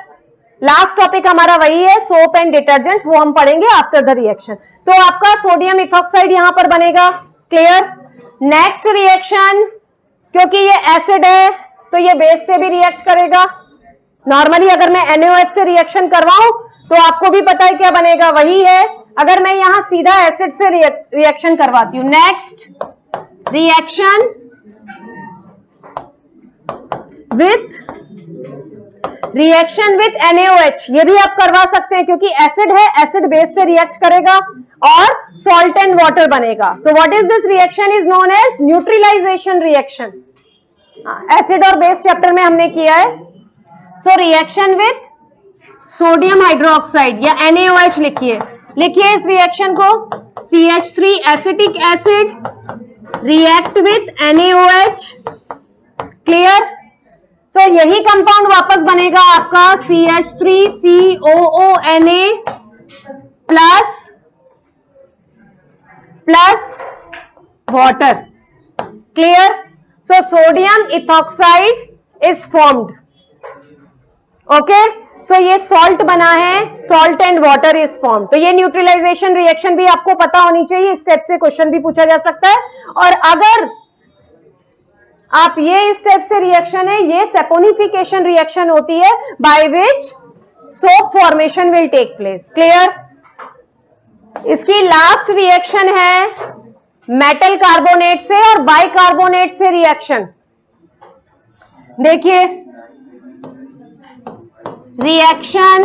Speaker 1: लास्ट टॉपिक हमारा वही है सोप एंड डिटर्जेंट, वो हम पढ़ेंगे आफ्टर द रिएक्शन. तो आपका सोडियम इथॉक्साइड यहां पर बनेगा. क्लियर? नेक्स्ट रिएक्शन, क्योंकि ये एसिड है तो ये बेस से भी रिएक्ट करेगा. नॉर्मली अगर मैं NaOH से रिएक्शन करवाऊं तो आपको भी पता है क्या बनेगा, वही है. अगर मैं यहां सीधा एसिड से रिएक्शन करवाती हूं, नेक्स्ट रिएक्शन विथ NaOH, ये भी आप करवा सकते हैं क्योंकि एसिड है, एसिड बेस से रिएक्ट करेगा और सॉल्ट एंड वाटर बनेगा. So what is this reaction is known as neutralisation reaction. Acid और बेस चैप्टर में हमने किया है. So reaction with sodium hydroxide या NaOH लिखिए इस रिएक्शन को CH3 acetic acid react with NaOH. Clear? So यही कंपाउंड वापस बनेगा आपका CH3COONA plus water. Clear? So sodium ethoxide is formed. Okay, so ये सॉल्ट बना है, salt and water is form. तो ये न्यूट्रलाइजेशन रिएक्शन भी आपको पता होनी चाहिए, स्टेप से क्वेश्चन भी पूछा जा सकता है. और अगर आप ये स्टेप से रिएक्शन है, ये सैपोनिफिकेशन रिएक्शन होती है by which soap formation will take place. Clear? इसकी लास्ट रिएक्शन है मेटल कार्बोनेट से और बाइकार्बोनेट से रिएक्शन. देखिए रिएक्शन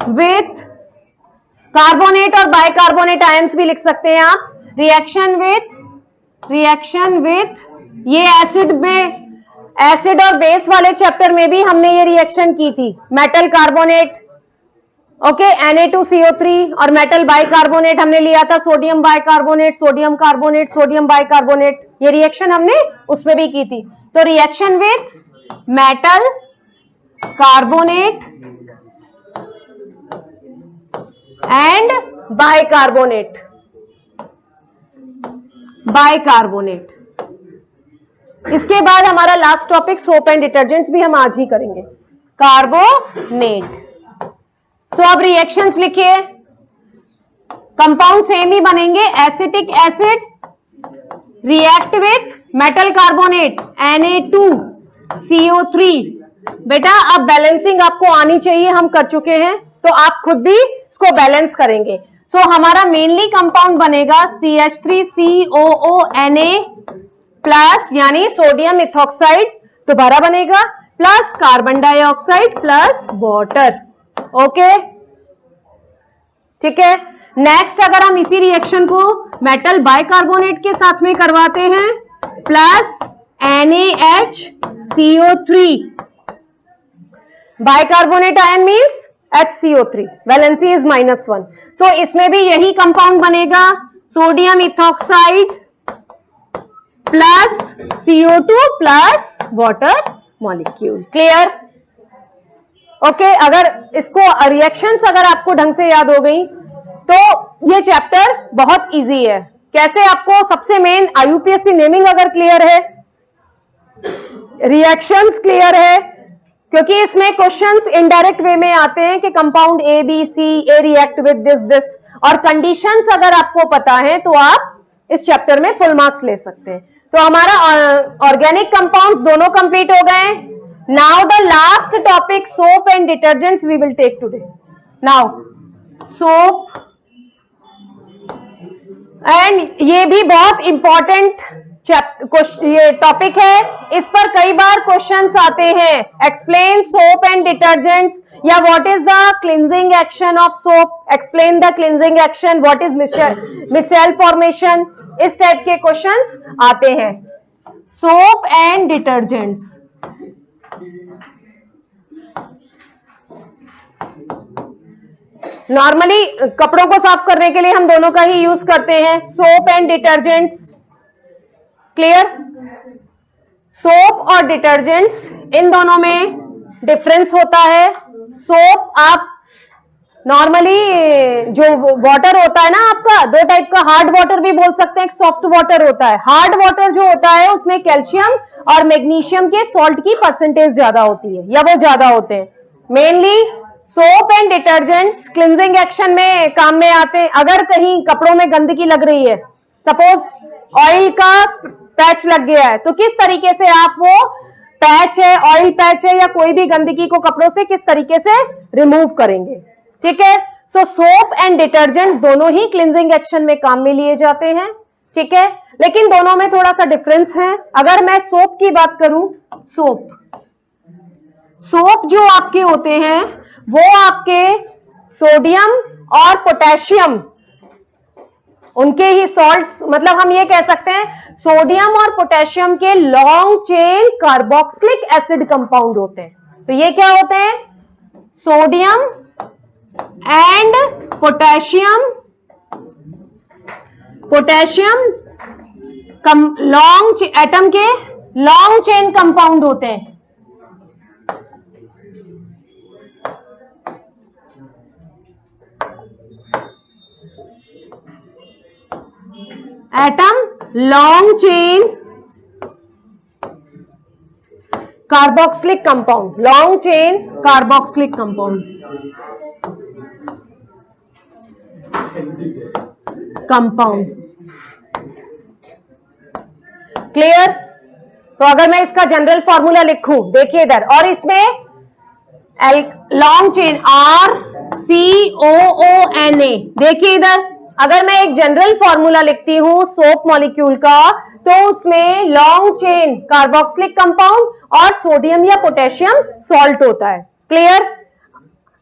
Speaker 1: विथ कार्बोनेट और बाइकार्बोनेट आयंस भी लिख सकते हैं आप. रिएक्शन विथ ये एसिड में, एसिड और बेस वाले चैप्टर में भी हमने ये रिएक्शन की थी. मेटल कार्बोनेट, ओके, Na2CO3, और मेटल बाइकार्बोनेट हमने लिया था sodium bicarbonate, sodium carbonate, sodium bicarbonate. ये रिएक्शन हमने उसमें भी की थी. तो reaction with metal carbonate and bicarbonate, इसके बाद हमारा last topic soap and detergents भी हम आज ही करेंगे, कार्बोनेट। सो अब रिएक्शंस लिखिए, कंपाउंड सेम ही बनेंगे, acetic acid react with metal carbonate Na2CO3। बेटा अब बैलेंसिंग आपको आनी चाहिए, हम कर चुके हैं, तो आप खुद भी इसको बैलेंस करेंगे। सो हमारा मेनली कंपाउंड बनेगा CH3COONA प्लस यानी सोडियम इथॉक्साइड दोबारा बनेगा, plus carbon dioxide plus water. Okay ठीक है। नेक्स्ट अगर हम इसी रिएक्शन को मेटल बाइकार्बोनेट के साथ में करवाते हैं, plus NaHCO3, bicarbonate ion means HCO3, valency is -1। सो इसमें भी यही कंपाउंड बनेगा, sodium ethoxide plus CO2 plus water molecule. Clear? Okay अगर इसको रिएक्शंस अगर आपको ढंग से याद हो गई तो ये चैप्टर बहुत इजी है। कैसे? आपको सबसे मेन IUPAC नेमिंग अगर क्लियर है, रिएक्शंस क्लियर है, क्योंकि इसमें क्वेश्चंस इनडायरेक्ट वे में आते हैं कि compound A B C A react with this, और कंडीशंस अगर आपको पता है तो आप इस चैप्टर में फुल मार्क्स ले सकते हैं। तो हमारा ऑर्गेनिक कंपाउंड्स दोनों कंप्लीट हो गए। Now the last topic soap and detergents we will take today. Now soap and ये भी बहुत इंपॉर्टेंट ये टॉपिक है, इस पर कई बार क्वेश्चंस आते हैं। एक्सप्लेन सोप एंड डिटर्जेंट्स, या what is the cleansing action of soap, explain the cleansing action, what is micelle formation, इस टाइप के क्वेश्चंस आते हैं। सोप एंड डिटर्जेंट्स, नॉर्मली कपड़ों को साफ करने के लिए हम दोनों का ही यूज करते हैं, soap and detergents. Clear? Soap और डिटर्जेंट्स इन दोनों में डिफरेंस होता है। सोप आप नॉर्मली जो वाटर होता है ना आपका, दो टाइप का, हार्ड वाटर भी बोल सकते हैं, एक सॉफ्ट वाटर होता है। हार्ड वाटर जो होता है उसमें कैल्शियम और मैग्नीशियम के सॉल्ट की परसेंटेज ज्यादा होती है, या वो ज्यादा होते हैं। Mainly soap and detergents cleansing action में काम में आते हैं। अगर कहीं कपड़ों में गंदगी लग रही है, सपोज ऑयल का पैच लग गया है, तो किस तरीके से आप वो पैच है, ऑयल पैच है, या कोई भी गंदगी को कपड़ों से किस तरीके से रिमूव करेंगे। ठीक है। सो सोप एंड डिटर्जेंट्स दोनों ही क्लिंजिंग एक्शन में काम में लिए जाते हैं। ठीक है, लेकिन दोनों में थोड़ा सा डिफरेंस है। अगर मैं सोप की बात करूं, सोप जो आपके होते हैं वो आपके सोडियम और पोटेशियम, उनके ही सॉल्ट्स, मतलब हम ये कह सकते हैं सोडियम और पोटेशियम के long chain carboxylic acid compound होते हैं। तो ये क्या होते हैं? Sodium and potassium long atom के लॉन्ग चेन कंपाउंड होते हैं। Atom long chain carboxylic compound, long chain carboxylic compound clear? तो अगर मैं इसका जनरल फॉर्मूला लिखूं, देखिए इधर, और इसमें लॉन्ग चेन RCOONA, देखिए इधर, अगर मैं एक जनरल फॉर्मूला लिखती हूं सोप मॉलिक्यूल का, तो उसमें लॉन्ग चेन कार्बोक्सिलिक कंपाउंड और सोडियम या पोटेशियम सॉल्ट होता है। क्लियर?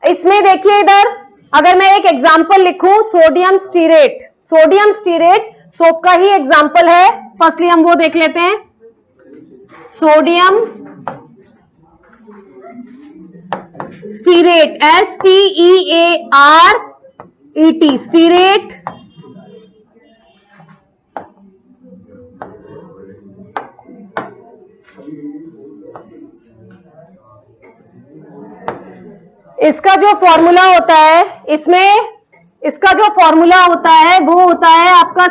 Speaker 1: इसमें देखिए इधर, अगर मैं एक एग्जांपल लिखूं sodium stearate, sodium stearate soap का ही एग्जांपल है। फर्स्टली हम वो देख लेते हैं। सोडियम स्टीरेट, STEARET, स्टीरेट इसका जो फॉर्मूला होता है, इसमें इसका जो फॉर्मूला होता है वो होता है आपका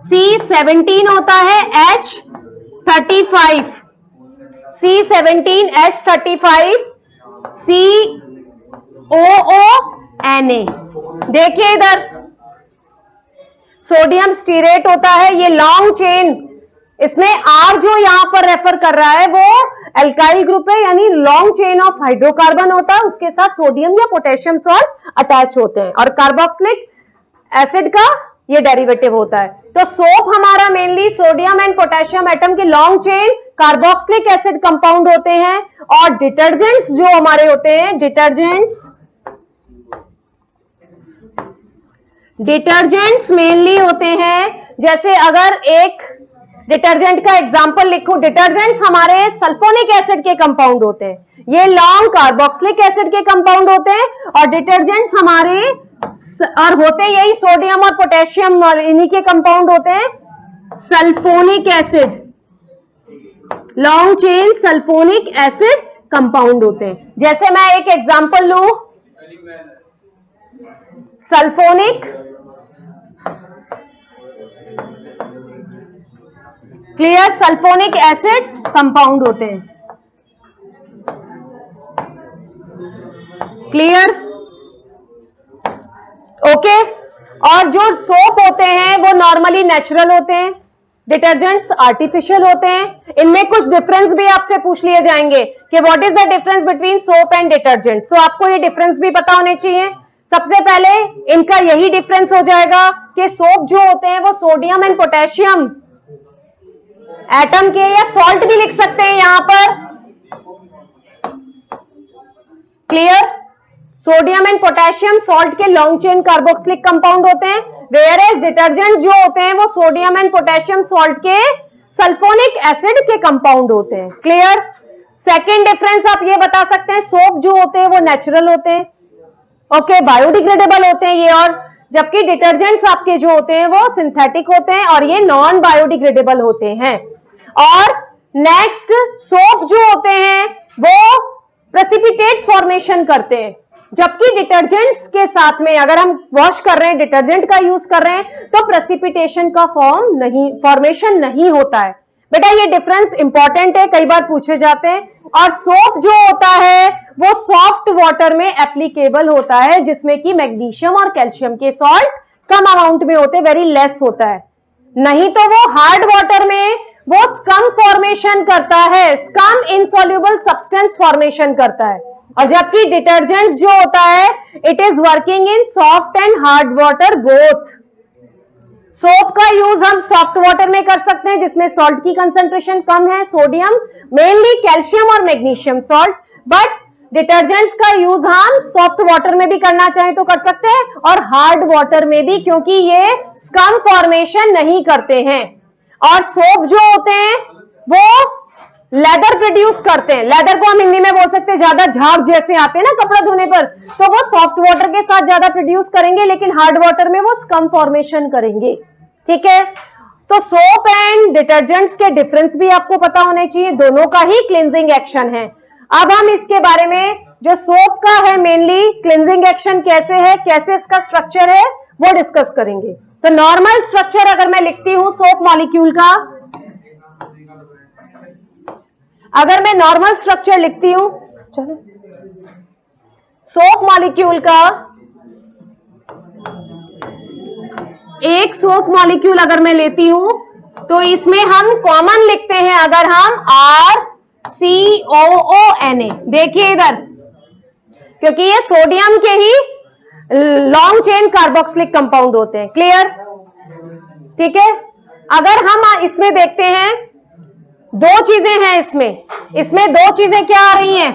Speaker 1: C17 होता है H35, C17 H35 COONA। देखिए इधर सोडियम स्टीरेट होता है, ये लॉन्ग चेन, इसमें R जो यहां पर रेफर कर रहा है वो एल्काइल ग्रुप है, यानी लॉन्ग चेन ऑफ हाइड्रोकार्बन होता है, उसके साथ सोडियम या पोटेशियम सॉल्ट अटैच होते हैं, और कार्बोक्सिलिक एसिड का ये डेरिवेटिव होता है। तो सोप हमारा mainly sodium and potassium atom के long chain carboxylic acid compound होते हैं, और डिटर्जेंट्स जो हमारे होते हैं, डिटर्जेंट्स मेनली होते हैं, जैसे अगर एक डिटर्जेंट का एग्जांपल लिखो, डिटर्जेंट्स हमारे सल्फोनिक एसिड के कंपाउंड होते हैं, ये लॉन्ग कार्बोक्सिलिक एसिड के कंपाउंड होते हैं, और डिटर्जेंट्स हमारे और होते यही सोडियम और पोटेशियम, इन्हीं के कंपाउंड होते हैं sulphonic acid, long chain sulphonic acid compound होते हैं। जैसे मैं एक एग्जांपल लूं, sulphonic clear, sulphonic acid compound होते हैं, क्लियर, ओके। और जो सोप होते हैं वो नॉर्मली नेचुरल होते हैं, डिटर्जेंट्स आर्टिफिशियल होते हैं। इनमें कुछ डिफरेंस भी आपसे पूछ लिए जाएंगे कि what is the difference between soap and detergents, तो आपको ये डिफरेंस भी पता होने चाहिए। सबसे पहले इनका यही डिफरेंस हो जाएगा कि सोप जो होते हैं वो सोडियम एंड पोटेशियम एटम के, या सॉल्ट भी लिख सकते हैं यहां पर, clear, sodium and potassium salt के लॉन्ग चेन कार्बोक्सिलिक कंपाउंड होते हैं, वेयर एज डिटर्जेंट जो होते हैं वो सोडियम एंड पोटेशियम सॉल्ट के सल्फोनिक एसिड के कंपाउंड होते हैं, क्लियर। सेकेंड डिफरेंस आप ये बता सकते हैं, सोप जो होते हैं वो नेचुरल होते हैं, ओके, बायोडिग्रेडेबल होते हैं ये, और जबकि डिटर्जेंट्स आपके जो होते हैं वो सिंथेटिक होते हैं और ये नॉन बायोडिग्रेडेबल होते हैं। और नेक्स्ट, सोप जो होते हैं वो प्रेसिपिटेट फॉर्मेशन करते हैं, जबकि डिटर्जेंट्स के साथ में अगर हम वॉश कर रहे हैं, डिटर्जेंट का यूज कर रहे हैं, तो प्रेसिपिटेशन का फॉर्मेशन नहीं होता है। बेटा ये डिफरेंस इंपॉर्टेंट है, कई बार पूछे जाते हैं। और सोप जो होता है वो सॉफ्ट वाटर में एप्लीकेबल होता है, जिसमें कि मैग्नीशियम और कैल्शियम के सॉल्ट कम अमाउंट में होते, वेरी लेस होता है, नहीं तो वो हार्ड वाटर में वो स्कम फॉर्मेशन करता है, स्कम इनसॉल्युबल सब्सटेंस फॉर्मेशन करता है। और जबकि डिटर्जेंट्स जो होता है it is working in soft and hard water both. Soap का यूज हम सॉफ्ट वाटर में कर सकते हैं जिसमें सॉल्ट की कंसेंट्रेशन कम है, सोडियम, मेनली कैल्शियम और मैग्नीशियम सॉल्ट, बट डिटर्जेंट्स का यूज हम सॉफ्ट वाटर में भी करना चाहें तो कर सकते हैं, और हार्ड वाटर में भी, क्योंकि ये स्कम फॉर्मेशन नहीं करते हैं। और सोप जो होते हैं वो लेदर प्रोड्यूस करते हैं, लेदर को हम हिंदी में बोल सकते हैं ज्यादा झाग जैसे आते हैं ना कपड़ा धोने पर, तो वो सॉफ्ट वाटर के साथ ज्यादा प्रोड्यूस करेंगे, लेकिन हार्ड वाटर में वो स्कम फॉर्मेशन करेंगे, ठीक है। तो सोप एंड डिटर्जेंट्स के डिफरेंस भी आपको पता होने चाहिए, दोनों का ही क्लींजिंग एक्शन है। अब हम इसके बारे में, जो सोप का है मेनली क्लींजिंग एक्शन कैसे है, कैसे इसका स्ट्रक्चर है, वो डिस्कस करेंगे। तो नॉर्मल स्ट्रक्चर अगर मैं लिखती हूं सोप मॉलिक्यूल का, अगर मैं नॉर्मल स्ट्रक्चर लिखती हूं, चलो सोप मॉलिक्यूल का, एक सोप मॉलिक्यूल अगर मैं लेती हूं तो इसमें हम कॉमन लिखते हैं, अगर हम RCOONA, देखिए इधर, क्योंकि ये सोडियम के ही लॉन्ग चेन कार्बोक्सिलिक कंपाउंड होते हैं, क्लियर, ठीक है। अगर हम इसमें देखते हैं, दो चीजें हैं इसमें दो चीजें क्या आ रही हैं,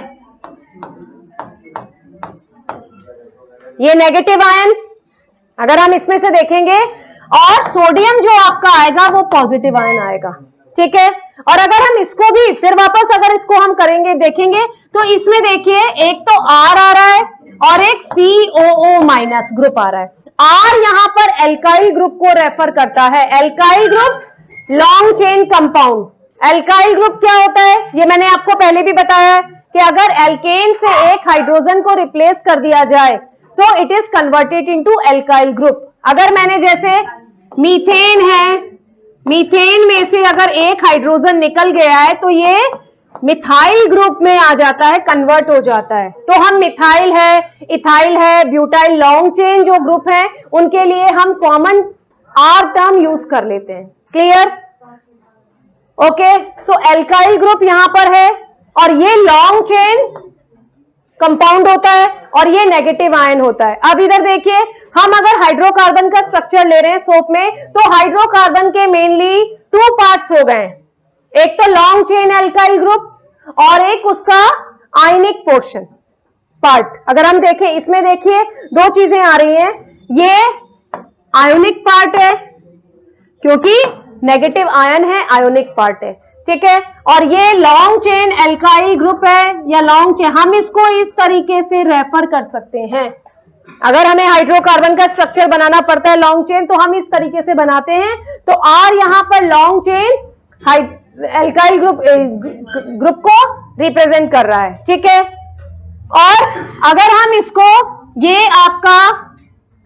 Speaker 1: ये नेगेटिव आयन अगर हम इसमें से देखेंगे, और सोडियम जो आपका आएगा वो पॉजिटिव आयन आएगा, ठीक है। और अगर हम इसको भी फिर वापस अगर इसको हम करेंगे, देखेंगे, तो इसमें देखिए एक तो R आ रहा है और एक COO माइनस ग्रुप आ रहा है। R यहां पर एल्काइल ग्रुप को रेफर करता है, alkyl group long chain compound, alkyl group क्या होता है, ये मैंने आपको पहले भी बताया है कि अगर एल्केन से एक हाइड्रोजन को रिप्लेस कर दिया जाए so it is converted into alkyl group. अगर मैंने जैसे मीथेन है, मीथेन में से अगर एक हाइड्रोजन निकल गया है तो ये मिथाइल ग्रुप में आ जाता है, कन्वर्ट हो जाता है। तो हम मिथाइल है, इथाइल है, ब्यूटाइल लॉन्ग चेन जो ग्रुप है उनके लिए हम कॉमन आर टर्म यूज कर लेते हैं। क्लियर? ओके, सो एल्काइल ग्रुप यहां पर है और ये लॉन्ग चेन कंपाउंड होता है और ये नेगेटिव आयन होता है। अब इधर देखिए, हम अगर हाइड्रोकार्बन का स्ट्रक्चर ले रहे हैं सोप में तो हाइड्रोकार्बन के मेनली 2 पार्ट्स हो गए, एक तो लॉन्ग चेन एल्काइल ग्रुप और एक उसका आयनिक पोर्शन पार्ट। अगर हम देखें इसमें देखिए 2 चीजें आ रही हैं, ये आयोनिक पार्ट है क्योंकि नेगेटिव आयन है, आयोनिक पार्ट है, ठीक है, और ये लॉन्ग चेन एल्काइल ग्रुप है या लॉन्ग चेन, हम इसको इस तरीके से रेफर कर सकते हैं। अगर हमें हाइड्रोकार्बन का स्ट्रक्चर बनाना पड़ता है लॉन्ग चेन तो हम इस तरीके से बनाते हैं। तो आर यहां पर लॉन्ग चेन एल्काइल ग्रुप को रिप्रेजेंट कर रहा है, ठीक है। और अगर हम इसको, ये आपका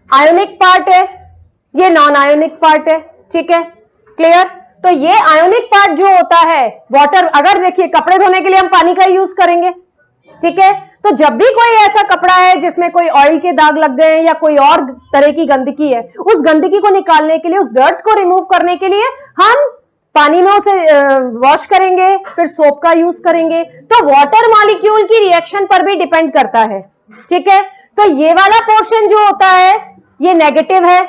Speaker 1: आयोनिक पार्ट है, ये नॉन आयोनिक पार्ट है, ठीक है, क्लियर। तो ये आयोनिक पार्ट जो होता है वाटर, अगर देखिए कपड़े धोने के लिए हम पानी का यूज करेंगे, ठीक है, तो जब भी कोई ऐसा कपड़ा है जिसमें कोई ऑयल के दाग लग गए या कोई और तरह की गंदगी है, उस गंदगी को निकालने के लिए, उस डर्ट को रिमूव करने के लिए हम पानी में उसे वॉश करेंगे, फिर सोप का यूज करेंगे। तो वाटर मॉलिक्यूल की रिएक्शन पर भी डिपेंड करता है, ठीक है। तो ये वाला पोर्शन जो होता है ये नेगेटिव है,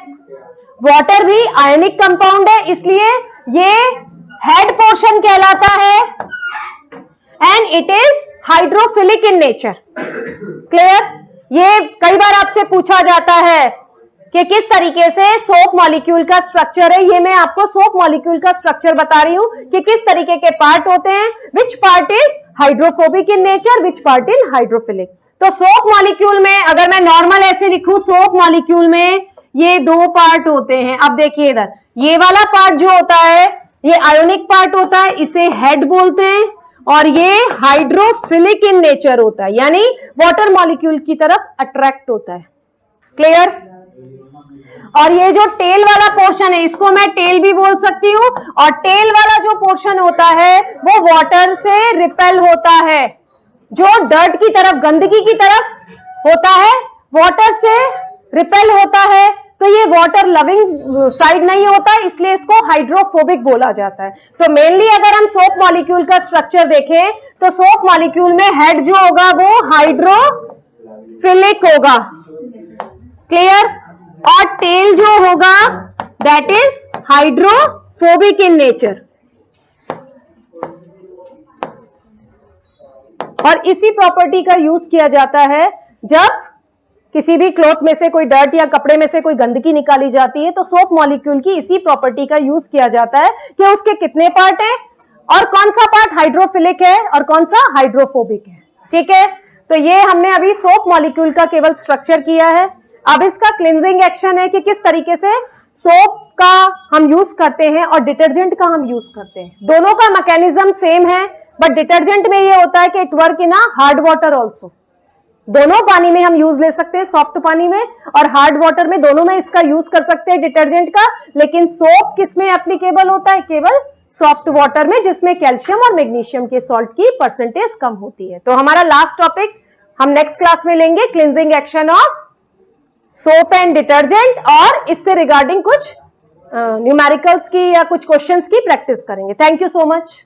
Speaker 1: वाटर भी आयनिक कंपाउंड है, इसलिए ये हेड पोर्शन कहलाता है and it is hydrophilic in nature. Clear? ये कई बार आपसे पूछा जाता है कि किस तरीके से सोप मॉलिक्यूल का स्ट्रक्चर है। ये मैं आपको सोप मॉलिक्यूल का स्ट्रक्चर बता रही हूं कि किस तरीके के पार्ट होते हैं, which part is hydrophobic in nature, which part in hydrophilic. तो सोप मॉलिक्यूल में अगर मैं नॉर्मल ऐसे लिखूं, सोप मॉलिक्यूल में ये 2 पार्ट होते हैं। अब देखिए इधर, ये वाला पार्ट जो होता है ये आयोनिक पार्ट होता है, इसे हेड बोलते हैं, और ये हाइड्रोफिलिक इन नेचर होता है, यानी वाटर मॉलिक्यूल की तरफ अट्रैक्ट होता है। क्लियर? और ये जो टेल वाला पोर्शन है इसको मैं टेल भी बोल सकती हूं, और टेल वाला जो पोर्शन होता है वो वाटर से रिपेल होता है, जो डर्ट की तरफ, गंदगी की तरफ होता है, वाटर से रिपेल होता है। तो ये वाटर लविंग साइड नहीं होता है, इसलिए इसको हाइड्रोफोबिक बोला जाता है। तो मेनली अगर हम सोप मॉलिक्यूल का स्ट्रक्चर देखें तो सोप मॉलिक्यूल में हेड जो होगा वो हाइड्रोफिलिक होगा, क्लियर, और टेल जो होगा that is hydrophobic in nature. और इसी प्रॉपर्टी का यूज किया जाता है जब किसी भी क्लॉथ में से कोई डर्ट या कपड़े में से कोई गंदगी निकाली जाती है, तो सोप मॉलिक्यूल की इसी प्रॉपर्टी का यूज किया जाता है कि उसके कितने पार्ट हैं और कौन सा पार्ट हाइड्रोफिलिक है और कौन सा हाइड्रोफोबिक है, ठीक है। तो ये हमने अभी सोप मॉलिक्यूल का केवल स्ट्रक्चर किया है। अब इसका क्लिनजिंग एक्शन है कि किस तरीके से सोप का हम यूज करते हैं और डिटर्जेंट का हम यूज करते हैं। दोनों का मैकेनिज्म सेम है, बट डिटर्जेंट में ये होता है कि it work in hard water also. दोनों पानी में हम यूज ले सकते हैं, सॉफ्ट पानी में और हार्ड वाटर में, दोनों में इसका यूज कर सकते हैं डिटर्जेंट का। लेकिन सोप किस में एप्लीकेबल होता है? केवल सॉफ्ट वाटर में, जिसमें कैल्शियम और मैग्नीशियम के सॉल्ट की परसेंटेज कम होती है। तो हमारा लास्ट टॉपिक हम नेक्स्ट क्लास में लेंगे, cleansing action of soap and detergent, और इससे रिगार्डिंग कुछ न्यूमेरिकल्स की या कुछ क्वेश्चंस की प्रैक्टिस करेंगे। Thank you so much.